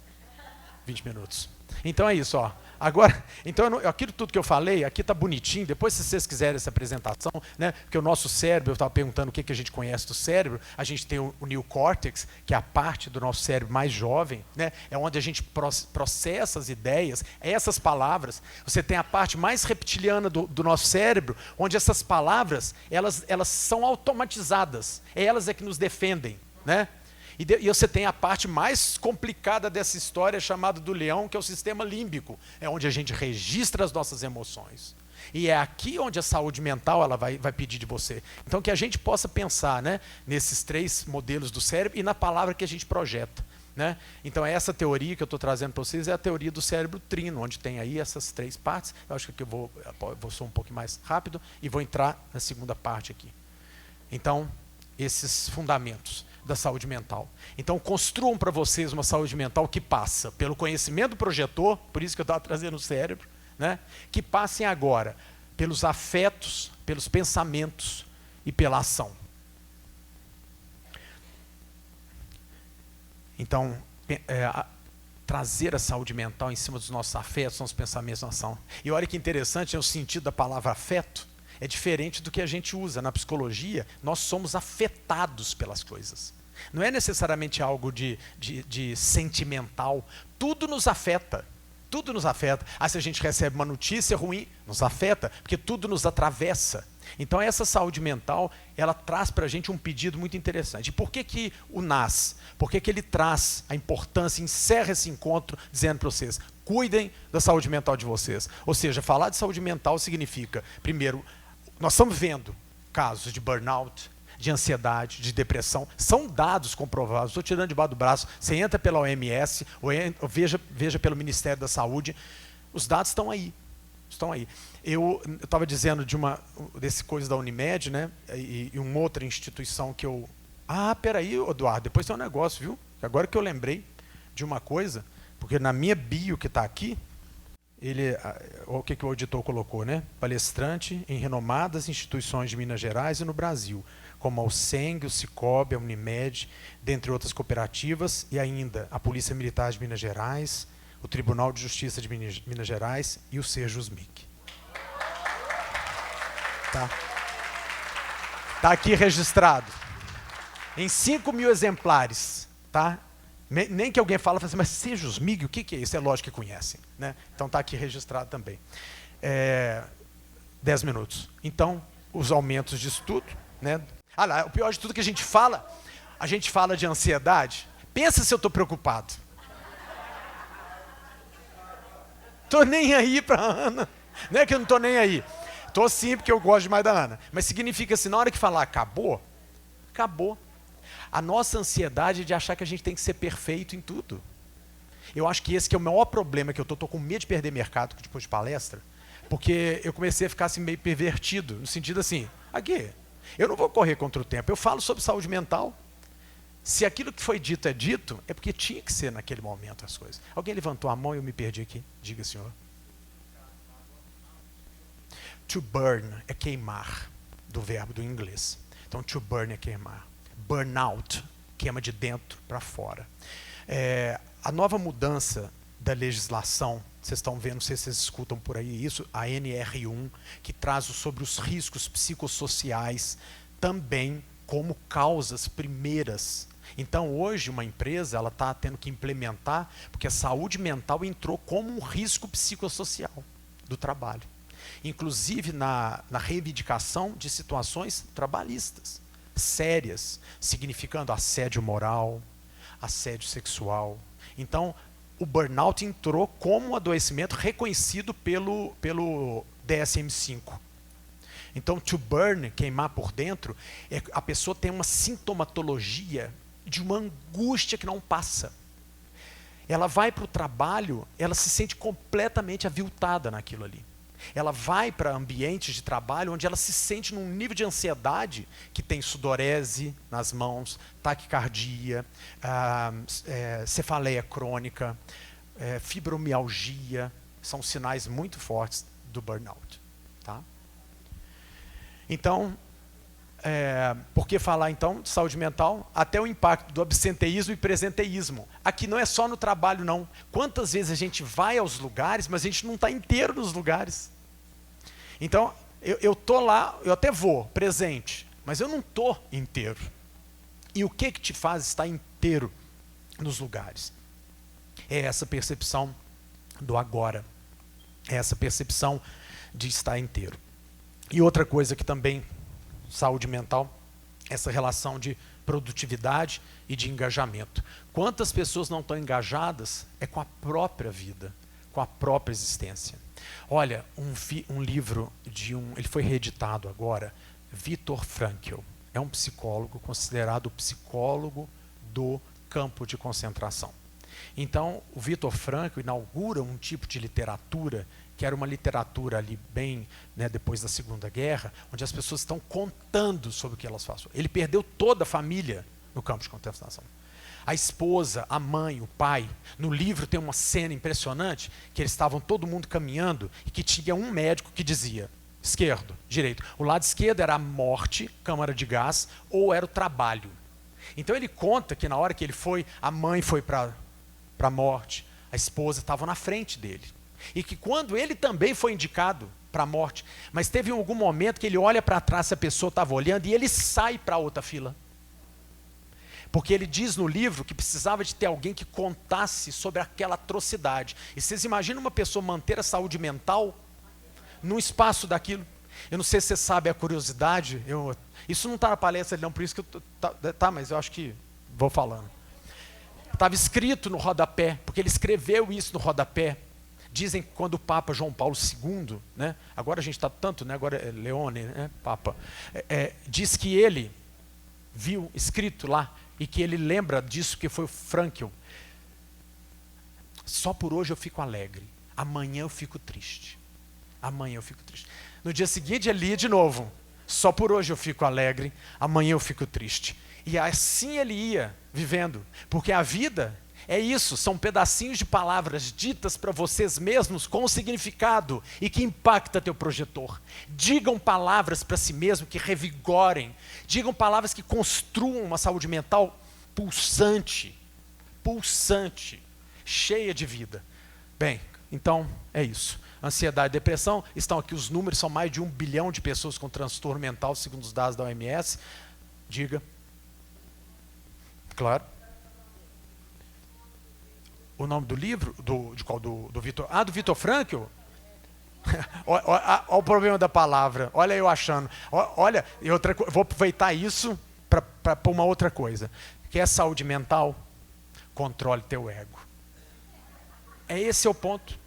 20 minutos. Então é isso, ó. Agora, então aquilo tudo que eu falei, aqui está bonitinho, depois se vocês quiserem essa apresentação, né, porque o nosso cérebro, eu estava perguntando o que a gente conhece do cérebro, a gente tem o neocórtex, que é a parte do nosso cérebro mais jovem, né, é onde a gente processa as ideias, essas palavras. Você tem a parte mais reptiliana do nosso cérebro, onde essas palavras, elas são automatizadas, elas é que nos defendem, né? E você tem a parte mais complicada dessa história, chamada do leão, que é o sistema límbico. É onde a gente registra as nossas emoções. E é aqui onde a saúde mental ela vai pedir de você. Então que a gente possa pensar, né, nesses 3 modelos do cérebro e na palavra que a gente projeta. Né? Então essa teoria que eu estou trazendo para vocês é a teoria do cérebro trino, onde tem aí essas 3 partes. Eu acho que eu vou ser um pouco mais rápido e vou entrar na segunda parte aqui. Então, esses fundamentos da saúde mental. Então construam para vocês uma saúde mental que passa pelo conhecimento projetor, por isso que eu estava trazendo o cérebro, né? Que passem agora pelos afetos, pelos pensamentos e pela ação. Então, trazer a saúde mental em cima dos nossos afetos, nossos pensamentos e ação. E olha que interessante, o sentido da palavra afeto é diferente do que a gente usa. Na psicologia, nós somos afetados pelas coisas. Não é necessariamente algo de sentimental. Tudo nos afeta. Tudo nos afeta. Se a gente recebe uma notícia ruim, nos afeta, porque tudo nos atravessa. Então essa saúde mental, ela traz para a gente um pedido muito interessante. E por que o NAS? Por que ele traz a importância, encerra esse encontro dizendo para vocês, cuidem da saúde mental de vocês. Ou seja, falar de saúde mental significa, primeiro, nós estamos vendo casos de burnout, de ansiedade, de depressão. São dados comprovados. Estou tirando debaixo do braço. Você entra pela OMS, ou veja pelo Ministério da Saúde. Os dados estão aí. Estão aí. Eu estava dizendo desse coisa da Unimed, né? E uma outra instituição que eu... peraí, Eduardo, depois tem um negócio, viu? Agora que eu lembrei de uma coisa, porque na minha bio que está aqui, o que o auditor colocou, né? Palestrante em renomadas instituições de Minas Gerais e no Brasil, como a USENG, o Cicobi, a Unimed, dentre outras cooperativas, e ainda a Polícia Militar de Minas Gerais, o Tribunal de Justiça de Minas Gerais e o Sejusmic. Tá aqui registrado. Em 5.000 exemplares, tá? Nem que alguém fale assim, mas Sejusmic, o que é isso? É lógico que conhecem, né? Então está aqui registrado também. 10 minutos. Então, os aumentos disso tudo, né? O pior de tudo é que a gente fala de ansiedade. Pensa se eu estou preocupado. Estou nem aí para a Ana. Não é que eu não estou nem aí. Estou sim, porque eu gosto demais da Ana. Mas significa assim, na hora que falar acabou, acabou. A nossa ansiedade é de achar que a gente tem que ser perfeito em tudo. Eu acho que esse que é o maior problema que eu estou com medo de perder mercado depois de palestra, porque eu comecei a ficar assim, meio pervertido, no sentido assim, aqui, eu não vou correr contra o tempo, eu falo sobre saúde mental. Se aquilo que foi dito é dito, é porque tinha que ser naquele momento as coisas. Alguém levantou a mão e eu me perdi aqui. Diga, senhor. To burn é queimar, do verbo do inglês. Então, to burn é queimar. Burnout, queima de dentro para fora. A nova mudança da legislação, vocês estão vendo, não sei se vocês escutam por aí isso, a NR1, que traz sobre os riscos psicossociais também como causas primeiras. Então, hoje, uma empresa está tendo que implementar, porque a saúde mental entrou como um risco psicossocial do trabalho. Inclusive na reivindicação de situações trabalhistas sérias, significando assédio moral, assédio sexual. Então, o burnout entrou como um adoecimento reconhecido pelo DSM-5. Então, to burn, queimar por dentro, a pessoa tem uma sintomatologia de uma angústia que não passa. Ela vai para o trabalho, ela se sente completamente aviltada naquilo ali. Ela vai para ambientes de trabalho onde ela se sente num nível de ansiedade que tem sudorese nas mãos, taquicardia, cefaleia crônica, fibromialgia, são sinais muito fortes do burnout. Tá? Então, por que falar então de saúde mental? Até o impacto do absenteísmo e presenteísmo. Aqui não é só no trabalho não. Quantas vezes a gente vai aos lugares, mas a gente não está inteiro nos lugares. Então, eu estou lá, eu até vou, presente, mas eu não estou inteiro. E o que te faz estar inteiro nos lugares? É essa percepção do agora. É essa percepção de estar inteiro. E outra coisa que também, saúde mental, essa relação de produtividade e de engajamento. Quantas pessoas não estão engajadas é com a própria vida, com a própria existência. Olha, um livro ele foi reeditado agora, Viktor Frankl. É um psicólogo considerado o psicólogo do campo de concentração. Então, o Viktor Frankl inaugura um tipo de literatura que era uma literatura ali bem, né, depois da Segunda Guerra, onde as pessoas estão contando sobre o que elas fazem. Ele perdeu toda a família no campo de concentração. A esposa, a mãe, o pai. No livro tem uma cena impressionante, que eles estavam todo mundo caminhando e que tinha um médico que dizia, esquerdo, direito. O lado esquerdo era a morte, câmara de gás, ou era o trabalho. Então ele conta que na hora que ele foi, a mãe foi para a morte, a esposa estava na frente dele. E que quando ele também foi indicado para a morte, mas teve algum momento que ele olha para trás se a pessoa estava olhando e ele sai para outra fila. Porque ele diz no livro que precisava de ter alguém que contasse sobre aquela atrocidade. E vocês imaginam uma pessoa manter a saúde mental num espaço daquilo? Eu não sei se você sabe a curiosidade. Isso não está na palestra, não, por isso que eu... Tá, mas eu acho que vou falando. Estava escrito no rodapé, porque ele escreveu isso no rodapé. Dizem que quando o Papa João Paulo II, né, agora a gente está tanto, né, agora é Leone, né, Papa, diz que ele viu escrito lá, e que ele lembra disso, que foi o Frankl. Só por hoje eu fico alegre, amanhã eu fico triste. Amanhã eu fico triste. No dia seguinte ele lia de novo. Só por hoje eu fico alegre, amanhã eu fico triste. E assim ele ia vivendo, porque a vida é isso, são pedacinhos de palavras ditas para vocês mesmos com significado e que impacta teu projetor. Digam palavras para si mesmo que revigorem, digam palavras que construam uma saúde mental pulsante, cheia de vida. Bem, então é isso. Ansiedade e depressão, estão aqui os números, são mais de 1 bilhão de pessoas com transtorno mental, segundo os dados da OMS. Diga. Claro. O nome do livro? De qual? Do Vitor? Do Vitor Frankl? Olha o problema da palavra. Olha eu achando. Olha, vou aproveitar isso para pôr uma outra coisa. Quer saúde mental? Controle teu ego. Esse é o ponto.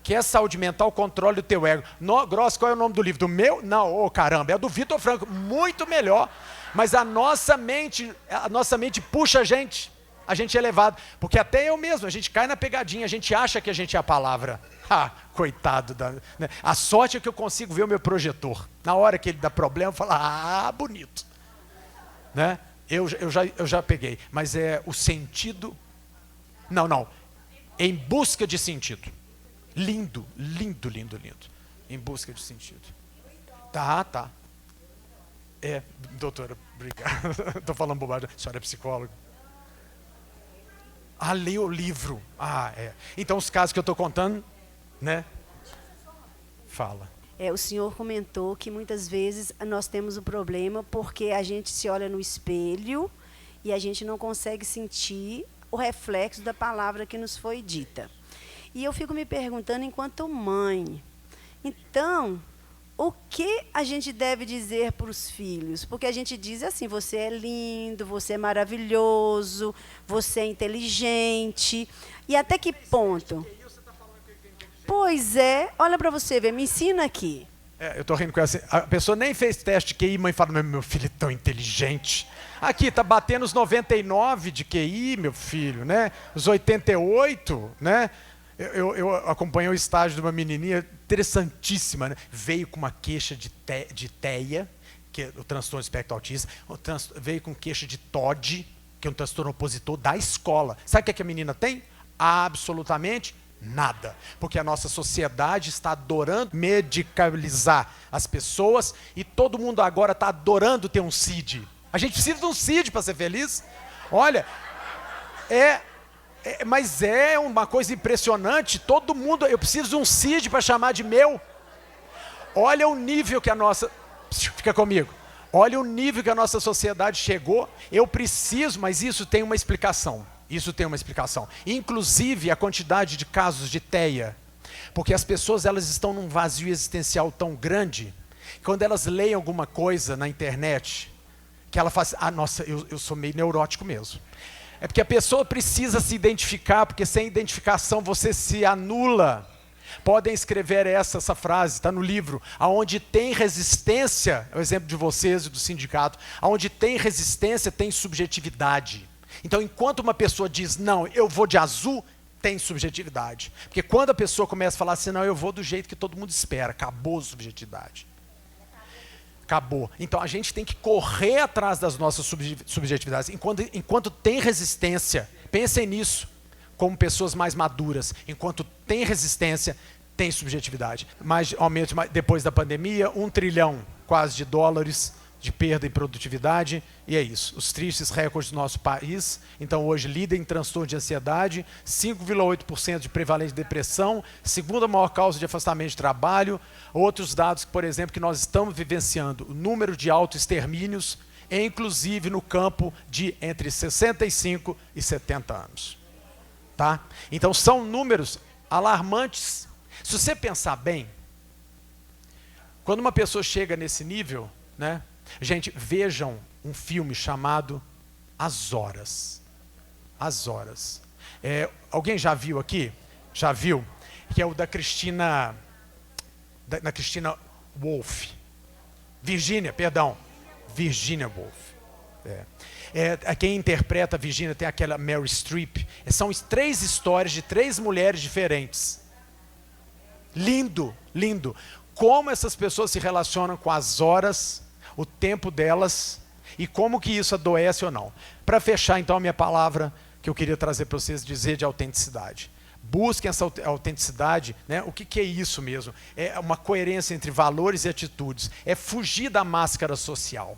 Quer saúde mental? Controle o teu ego. Gross, qual é o nome do livro? Do meu? Não, caramba, é do Vitor Frankl. Muito melhor. Mas a nossa mente puxa a gente é levado. Porque até eu mesmo, a gente cai na pegadinha, a gente acha que a gente é a palavra. Coitado. Né? A sorte é que eu consigo ver o meu projetor. Na hora que ele dá problema, eu falo, bonito. Né? Eu já peguei. Mas é o sentido... Não. Em busca de sentido. Lindo. Em busca de sentido. Tá. Doutora, obrigado. Estou falando bobagem. A senhora é psicóloga. Lê o livro. Então, os casos que eu estou contando, né? Fala. O senhor comentou que muitas vezes nós temos um problema porque a gente se olha no espelho e a gente não consegue sentir o reflexo da palavra que nos foi dita. E eu fico me perguntando, enquanto mãe, então, o que a gente deve dizer para os filhos? Porque a gente diz assim, você é lindo, você é maravilhoso, você é inteligente. E até que ponto? Pois é, olha para você ver, me ensina aqui. Eu estou rindo com essa. A pessoa nem fez teste de QI, mãe fala, meu filho é tão inteligente. Aqui, está batendo os 99 de QI, meu filho, né? Os 88, né? Eu acompanhei o estágio de uma menininha interessantíssima, né? Veio com uma queixa de TEA, que é o transtorno espectro autista, veio com queixa de TOD, que é um transtorno opositor da escola. Sabe o que a menina tem? Absolutamente nada. Porque a nossa sociedade está adorando medicalizar as pessoas e todo mundo agora está adorando ter um CID. A gente precisa de um CID para ser feliz. Olha, mas é uma coisa impressionante. Todo mundo, eu preciso de um CID para chamar de meu. Olha o nível que a nossa... Fica comigo. Olha o nível que a nossa sociedade chegou. Eu preciso, mas isso tem uma explicação. Inclusive a quantidade de casos de TEA. Porque as pessoas elas estão num vazio existencial tão grande, que quando elas leem alguma coisa na internet, que ela faz, nossa, eu sou meio neurótico mesmo. É porque a pessoa precisa se identificar, porque sem identificação você se anula. Podem escrever essa frase, está no livro. Aonde tem resistência, é o exemplo de vocês e do sindicato, aonde tem resistência tem subjetividade. Então, enquanto uma pessoa diz, não, eu vou de azul, tem subjetividade. Porque quando a pessoa começa a falar assim, não, eu vou do jeito que todo mundo espera, acabou a subjetividade. Acabou. Então a gente tem que correr atrás das nossas subjetividades. Enquanto tem resistência, pensem nisso, como pessoas mais maduras. Enquanto tem resistência, tem subjetividade. Mas, depois da pandemia, 1 trilhão quase de dólares de perda em produtividade, e é isso. Os tristes recordes do nosso país. Então hoje líder em transtorno de ansiedade, 5,8% de prevalência de depressão, segunda maior causa de afastamento de trabalho. Outros dados, por exemplo, que nós estamos vivenciando, o número de autoextermínios, inclusive no campo de entre 65 e 70 anos. Tá? Então são números alarmantes. Se você pensar bem, quando uma pessoa chega nesse nível, né? Gente, vejam um filme chamado As Horas. As Horas. Alguém já viu aqui? Já viu? Que é o da Cristina Woolf. Virginia Woolf. Quem interpreta a Virginia tem aquela Mary Streep. São 3 histórias de 3 mulheres diferentes. Lindo, lindo. Como essas pessoas se relacionam com as horas, o tempo delas, e como que isso adoece ou não. Para fechar, então, a minha palavra que eu queria trazer para vocês, dizer de autenticidade. Busquem essa autenticidade, né? O que é isso mesmo? É uma coerência entre valores e atitudes. É fugir da máscara social.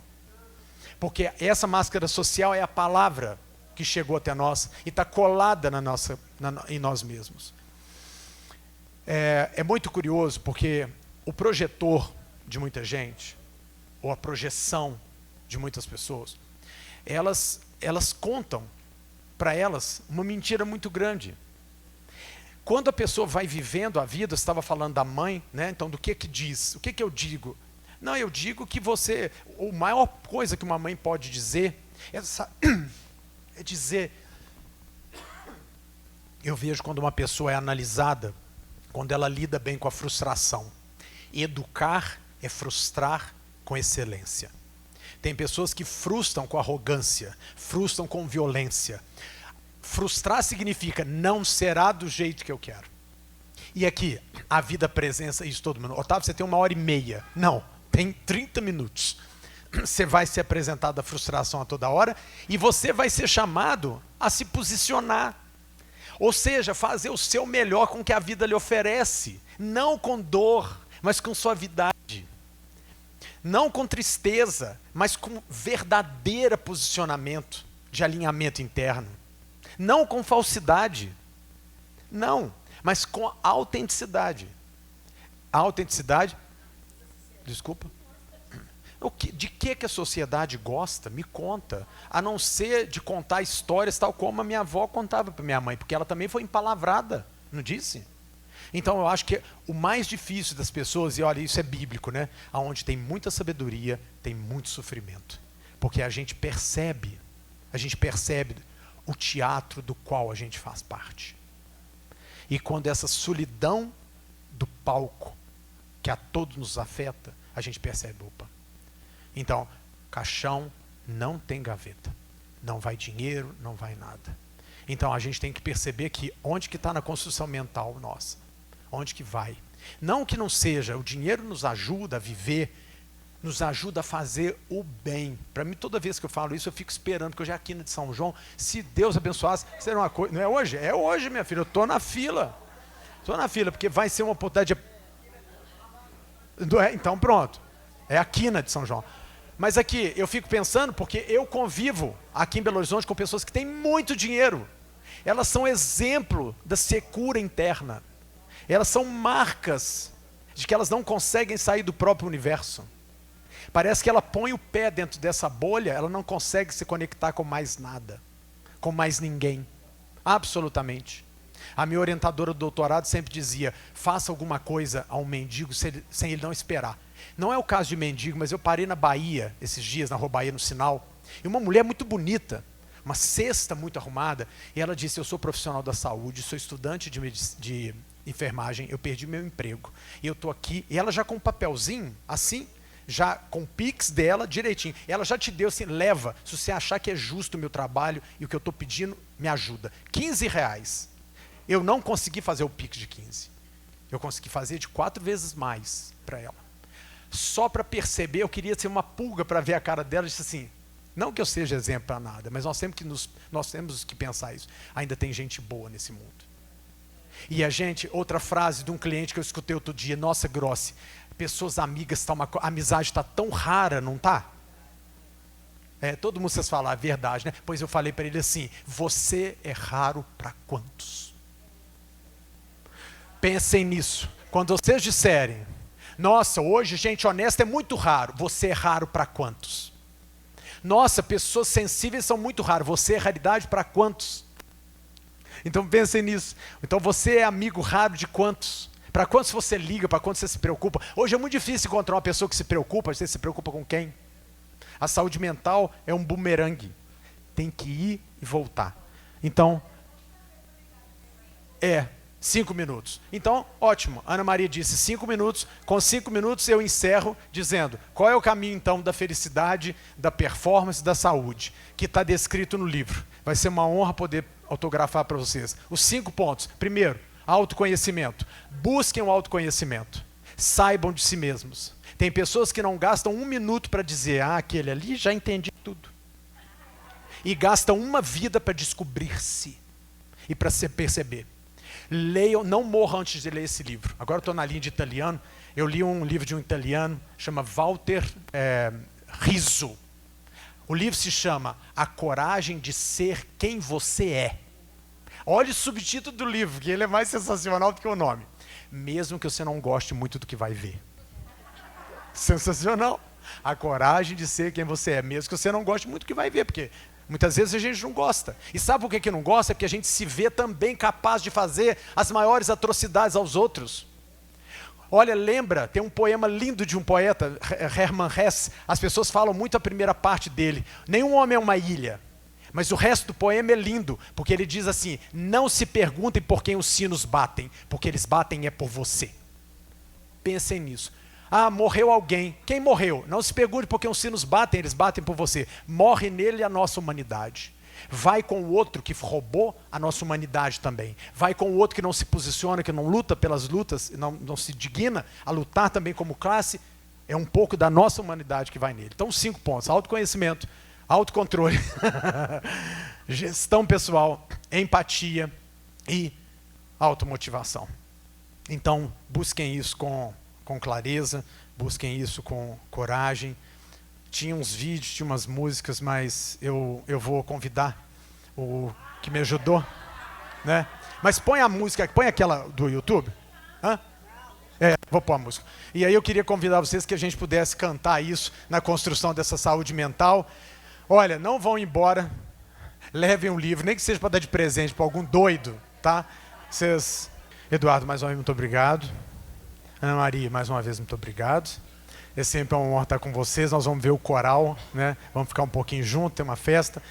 Porque essa máscara social é a palavra que chegou até nós e está colada em nós mesmos. É muito curioso porque o projetor de muita gente, ou a projeção de muitas pessoas, elas contam para elas uma mentira muito grande. Quando a pessoa vai vivendo a vida, você estava falando da mãe, né? Então do que diz? O que eu digo? Não, eu digo que a maior coisa que uma mãe pode dizer é dizer, eu vejo quando uma pessoa é analisada, quando ela lida bem com a frustração. Educar é frustrar com excelência. Tem pessoas que frustram com arrogância, frustram com violência. Frustrar significa não será do jeito que eu quero. E aqui, a vida presença isso todo mundo. Otávio, você tem 1h30. Não, tem 30 minutos. Você vai ser apresentado à frustração a toda hora e você vai ser chamado a se posicionar. Ou seja, fazer o seu melhor com o que a vida lhe oferece. Não com dor, mas com suavidade. Não com tristeza, mas com verdadeiro posicionamento de alinhamento interno. Não com falsidade. Não, mas com autenticidade. A autenticidade, desculpa. De que a sociedade gosta? Me conta. A não ser de contar histórias tal como a minha avó contava para minha mãe, porque ela também foi empalavrada, não disse? Então eu acho que o mais difícil das pessoas, e olha, isso é bíblico, né? Onde tem muita sabedoria, tem muito sofrimento. Porque a gente percebe o teatro do qual a gente faz parte. E quando essa solidão do palco, que a todos nos afeta, a gente percebe, opa. Então, caixão não tem gaveta. Não vai dinheiro, não vai nada. Então a gente tem que perceber que onde que está na construção mental nossa? Onde que vai? Não que não seja, o dinheiro nos ajuda a viver, nos ajuda a fazer o bem. Para mim, toda vez que eu falo isso, eu fico esperando, porque hoje é a quina de São João, se Deus abençoasse, seria uma coisa. Não é hoje? É hoje, minha filha, eu estou na fila. Estou na fila, porque vai ser uma oportunidade de... Então pronto, é a quina de São João. Mas aqui, eu fico pensando, porque eu convivo aqui em Belo Horizonte com pessoas que têm muito dinheiro. Elas são exemplo da secura interna. Elas são marcas de que elas não conseguem sair do próprio universo. Parece que ela põe o pé dentro dessa bolha, ela não consegue se conectar com mais nada, com mais ninguém. Absolutamente. A minha orientadora do doutorado sempre dizia, faça alguma coisa a um mendigo sem ele não esperar. Não é o caso de mendigo, mas eu parei na Bahia, esses dias, na Rua Bahia, no sinal, e uma mulher muito bonita, uma cesta muito arrumada, e ela disse, eu sou profissional da saúde, sou estudante de enfermagem, eu perdi meu emprego, e eu estou aqui, e ela já com um papelzinho, assim, já com o Pix dela, direitinho, ela já te deu assim, leva, se você achar que é justo o meu trabalho, e o que eu estou pedindo, me ajuda. R$15. Eu não consegui fazer o Pix de 15, eu consegui fazer de 4 vezes mais para ela. Só para perceber, eu queria ser uma pulga para ver a cara dela e disse assim, não que eu seja exemplo para nada, mas nós temos que pensar isso. Ainda tem gente boa nesse mundo. E outra frase de um cliente que eu escutei outro dia, nossa, Grossi, pessoas amigas, a amizade está tão rara, não está? Todo mundo vocês falam a verdade, né? Pois eu falei para ele assim, você é raro para quantos? Pensem nisso. Quando vocês disserem, nossa, hoje gente honesta é muito raro. Você é raro para quantos? Nossa, pessoas sensíveis são muito raras. Você é raridade para quantos? Então pensem nisso. Então você é amigo raro de quantos? Para quantos você liga? Para quantos você se preocupa? Hoje é muito difícil encontrar uma pessoa que se preocupa. Você se preocupa com quem? A saúde mental é um bumerangue. Tem que ir e voltar. Então, 5 minutos. Então, ótimo. Ana Maria disse 5 minutos. Com 5 minutos eu encerro dizendo qual é o caminho, então, da felicidade, da performance, da saúde, que está descrito no livro. Vai ser uma honra poder autografar para vocês. Os 5 pontos. Primeiro, autoconhecimento. Busquem o autoconhecimento. Saibam de si mesmos. Tem pessoas que não gastam 1 minuto para dizer, aquele ali já entendi tudo. E gastam uma vida para descobrir-se e para se perceber. Leiam, não morra antes de ler esse livro. Agora estou na linha de italiano. Eu li um livro de um italiano, chama Walter Rizzo. O livro se chama A Coragem de Ser Quem Você É. Olha o subtítulo do livro, que ele é mais sensacional do que o nome. Mesmo que você não goste muito do que vai ver. Sensacional. A coragem de ser quem você é, mesmo que você não goste muito do que vai ver, porque muitas vezes a gente não gosta. E sabe por que não gosta? É porque a gente se vê também capaz de fazer as maiores atrocidades aos outros. Olha, lembra, tem um poema lindo de um poeta, Hermann Hesse. As pessoas falam muito a primeira parte dele. Nenhum homem é uma ilha. Mas o resto do poema é lindo, porque ele diz assim, não se perguntem por quem os sinos batem, porque eles batem é por você. Pensem nisso. Morreu alguém. Quem morreu? Não se pergunte por quem os sinos batem, eles batem por você. Morre nele a nossa humanidade. Vai com o outro que roubou a nossa humanidade também. Vai com o outro que não se posiciona, que não luta pelas lutas, não se digna a lutar também como classe. É um pouco da nossa humanidade que vai nele. Então, 5 pontos. Autoconhecimento, autocontrole, gestão pessoal, empatia e automotivação. Então, busquem isso com clareza, busquem isso com coragem. Tinha uns vídeos, tinha umas músicas, mas eu vou convidar o que me ajudou, né? Mas põe a música, põe aquela do YouTube. Vou pôr a música. E aí eu queria convidar vocês que a gente pudesse cantar isso na construção dessa saúde mental. Olha, não vão embora, levem um livro, nem que seja para dar de presente para algum doido, tá? Vocês... Eduardo, mais uma vez, muito obrigado. Ana Maria, mais uma vez, muito obrigado. É sempre uma honra estar com vocês. Nós vamos ver o coral, né? Vamos ficar um pouquinho juntos, ter uma festa.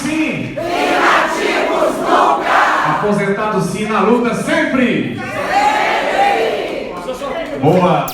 Sim! Inativos nunca! Aposentado sim, na luta sempre! Sempre! Boa!